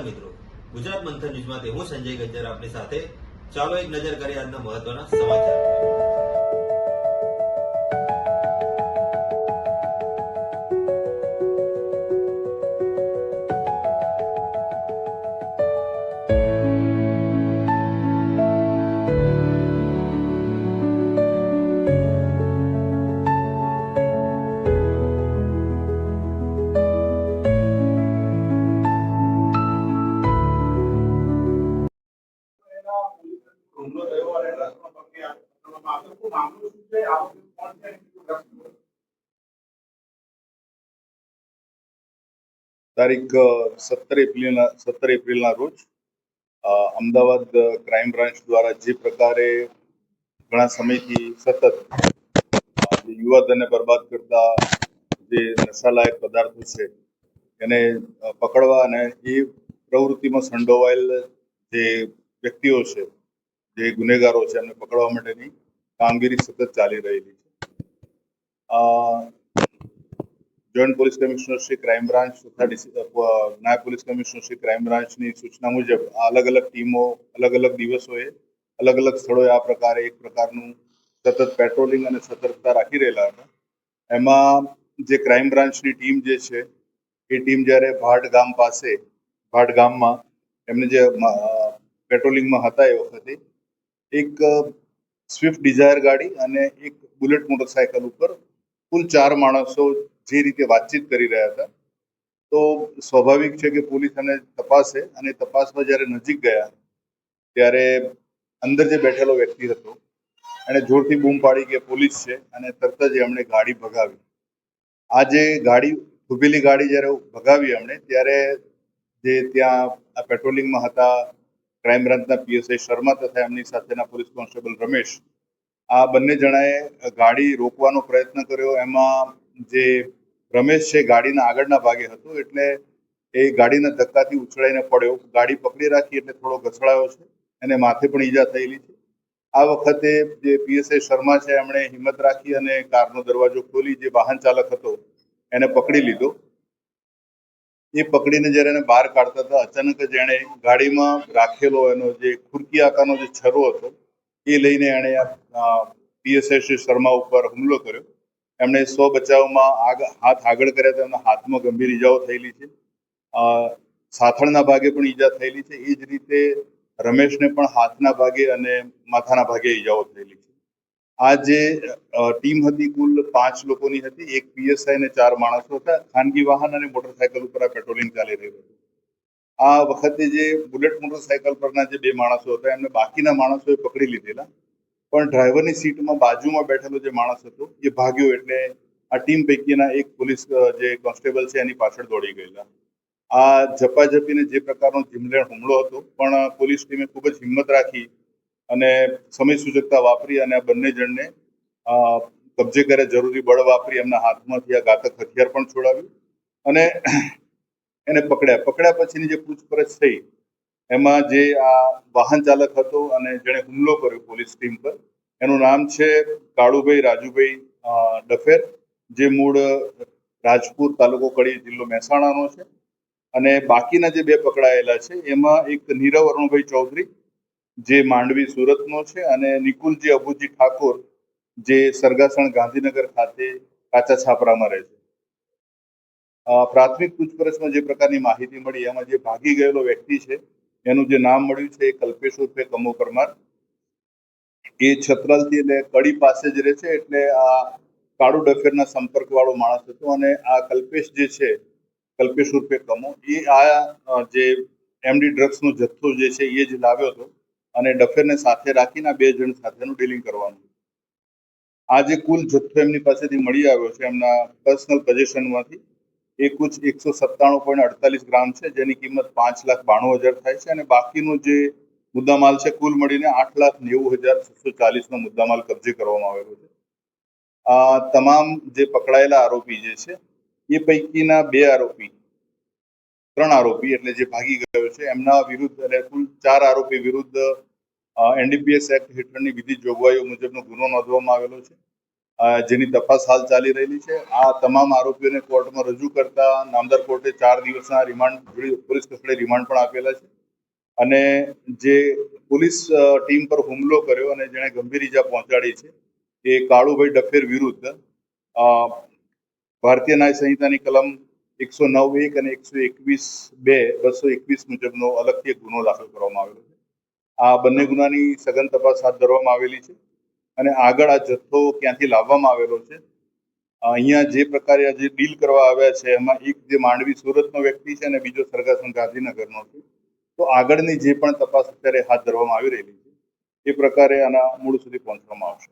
નમસ્કાર મિત્રો, ગુજરાત મંથન ન્યૂઝમાંથી હું સંજય ગજ્જર આપની સાથે. ચાલો એક નજર કરીએ આજના મહત્વના સમાચાર. તારીખ 17 એપ્રિલના રોજ અમદાવાદ ક્રાઇમ બ્રાન્ચ દ્વારા જે પ્રકારે ઘણા સમયથી સતત યુવાધનને બરબાદ કરતા જે નશાલાયક પદાર્થો છે એને પકડવા અને એ પ્રવૃત્તિમાં સંડોવાયેલ જે વ્યક્તિઓ છે, જે ગુનેગારો છે, એમને પકડવા માટેની કામગીરી સતત ચાલી રહેલી છે. Joint police commissioner Shri crime branch તથા નાયબ પોલીસ કમિશનર શ્રી ક્રાઇમ બ્રાન્ચની સૂચના મુજબ અલગ અલગ ટીમો અલગ અલગ દિવસોએ અલગ અલગ સ્થળોએ આ પ્રકારે એક પ્રકારનું સતત પેટ્રોલિંગ અને સતર્કતા રાખી રહેલા હતા. એમાં જે ક્રાઇમ બ્રાન્ચની ટીમ જે છે એ ટીમ જ્યારે ભાટ ગામમાં એમને જે પેટ્રોલિંગમાં હતા એ વખતે એક સ્વિફ્ટ ડિઝાયર ગાડી અને એક બુલેટ મોટરસાયકલ ઉપર કુલ 4 માણસો જે રીતે વાતચીત કરી રહ્યા હતા. તો સ્વાભાવિક છે કે પોલીસ અને તપાસે અને તપાસમાં જ્યારે નજીક ગયા ત્યારે અંદર જે બેઠેલો વ્યક્તિ હતો એણે જોરથી બૂમ પાડી કે પોલીસ છે અને તરત જ એમણે ગાડી ભગાવી. આ જે ગાડી ઉભેલી ગાડી જ્યારે ભગાવી એમણે ત્યારે જે ત્યાં આ પેટ્રોલિંગમાં હતા ક્રાઇમ બ્રાન્ચના પીએસઆઈ શર્મા તથા એમની સાથેના પોલીસ કોન્સ્ટેબલ રમેશ, આ બંને જણાએ ગાડી રોકવાનો પ્રયત્ન કર્યો. એમાં જે રમેશ છે ગાડીના આગળના ભાગે હતો એટલે એ ગાડીના ધક્કાથી ઉછળાઈને પડ્યો. ગાડી પકડી રાખી એટલે થોડો ઘસડાયો છે, એને માથે પણ ઈજા થયેલી છે. આ વખતે જે પીએસઆઈ શર્મા છે એમણે હિંમત રાખી અને કારનો દરવાજો ખોલી જે વાહન ચાલક હતો એને પકડી લીધો. એ પકડીને જ્યારે એને બહાર કાઢતા હતા અચાનક જ એણે ગાડીમાં રાખેલો એનો જે ખુરકી આકારનો જે છરો હતો એ લઈને એણે પીએસઆઈ શ્રી શર્મા ઉપર હુમલો કર્યો. એમણે સ્વ બચાવમાં હાથ આગળ કર્યા તો એમના હાથમાં ગંભીર ઈજાઓ થયેલી છે. સાથળના ભાગે પણ ઈજા થયેલી છે. એ જ રીતે રમેશને પણ હાથના ભાગે અને માથાના ભાગે ઈજાઓ થયેલી છે. આ જે ટીમ હતી કુલ 5 લોકોની હતી. એક પીએસઆઈ અને 4 માણસો હતા. ખાનગી વાહન અને મોટરસાયકલ ઉપર આ પેટ્રોલિંગ ચાલી રહ્યું હતું. આ વખતે જે બુલેટ મોટરસાયકલ પરના જે 2 માણસો હતા એમને બાકીના માણસોએ પકડી લીધેલા, પણ ડ્રાઈવરની સીટમાં બાજુમાં બેઠેલો જે માણસ હતો એ ભાગ્યો એટલે આ ટીમ પૈકીના એક પોલીસ જે કોન્સ્ટેબલ છે એની પાછળ દોડી ગયેલા. આ ઝપાઝપીને જે પ્રકારનો જીમલેણ હુમલો હતો પણ પોલીસ ટીમે ખૂબ જ હિંમત રાખી અને સમય સૂચકતા વાપરી અને આ બંને જણને કબજે કરે જરૂરી બળ વાપરી એમના હાથમાંથી આ ઘાતક હથિયાર પણ છોડાવ્યું અને એને પકડ્યા પછીની જે પૂછપરછ થઈ એમાં જે આ વાહન ચાલક હતો અને જેણે હુમલો કર્યો પોલીસ ટીમ પર એનું નામ છે કાળુભાઈ રાજુભાઈ ડફેર, જે મૂળ રાજપુર, તાલુકો કડી, જિલ્લો મહેસાણાનો છે. અને બાકીના જે 2 પકડાયેલા છે એમાં એક નીરવ અરુણભાઈ ચૌધરી જે માંડવી સુરતનો છે અને નિકુલજી અબુજી ઠાકોર જે સરગાસણ ગાંધીનગર ખાતે કાચા છાપરામાં રહે છે. પ્રાથમિક પૂછપરછમાં જે પ્રકારની માહિતી મળી એમાં જે ભાગી ગયેલો વ્યક્તિ છે એનું જે નામ મળ્યું છે એ કલ્પેશ ઉર્ફે કમો પરમાર. એ છત્રાલથી એટલે કડી પાસે જ રહે છે એટલે આ કાળુ ડફેરના સંપર્ક વાળો માણસ હતો. અને આ કલ્પેશ જે છે, કલ્પેશ ઉર્ફે કમો, એ આ જે એમડી ડ્રગ્સનો જથ્થો જે છે એ જ લાવ્યો હતો અને ડફેરને સાથે રાખીને 2 જણ સાથેનું ડીલિંગ કરવાનું. આ જે કુલ જથ્થો એમની પાસેથી મળી આવ્યો છે એમના પર્સનલ પોઝેશનમાંથી એ કુલ 197.48 ગ્રામ છે, જેની કિંમત 5,92,000 થાય છે. અને બાકીનો જે મુદ્દામાલ છે કુલ મળીને 8,90,640 નો મુદ્દામાલ કબજે કરવામાં આવેલો છે. આ તમામ જે પકડાયેલા આરોપી જે છે એ પૈકીના 3 આરોપી એટલે જે ભાગી ગયો છે એમના વિરુદ્ધ એટલે કુલ 4 આરોપી વિરુદ્ધ એનડીપીએસ એક્ટ હેઠળની વિધિ જોગવાઈઓ મુજબનો ગુનો નોંધવામાં આવેલો છે. જેની તપાસ હાલ ચાલી રહેલી છે. આ તમામ આરોપીઓને કોર્ટમાં રજૂ કરતા નામદાર કોર્ટે 4 દિવસના રિમાન્ડ પોલીસ કસ્ટડી રિમાન્ડ પણ આપેલા છે. અને જે પોલીસ ટીમ પર હુમલો કર્યો અને જેણે ગંભીર ઈજા પહોંચાડી છે એ કાળુભાઈ ડફેર વિરુદ્ધ ભારતીય ન્યાય સંહિતાની કલમ 109(1) અને 121(2) 221 મુજબનો અલગથી એક ગુનો દાખલ કરવામાં આવેલો છે. આ બંને ગુનાની સઘન તપાસ હાથ ધરવામાં આવેલી છે અને આગળ આ જથ્થો ક્યાંથી લાવવામાં આવેલો છે, અહીંયા જે પ્રકારે જે ડીલ કરવા આવ્યા છે એમાં એક જે માંડવી સુરતનો વ્યક્તિ છે અને બીજો સરગાસણ ગાંધીનગરનો છે. તો આગળની જે પણ તપાસ અત્યારે હાથ ધરવામાં આવી રહેલી છે એ પ્રકારે આના મૂળ સુધી પહોંચવામાં આવશે.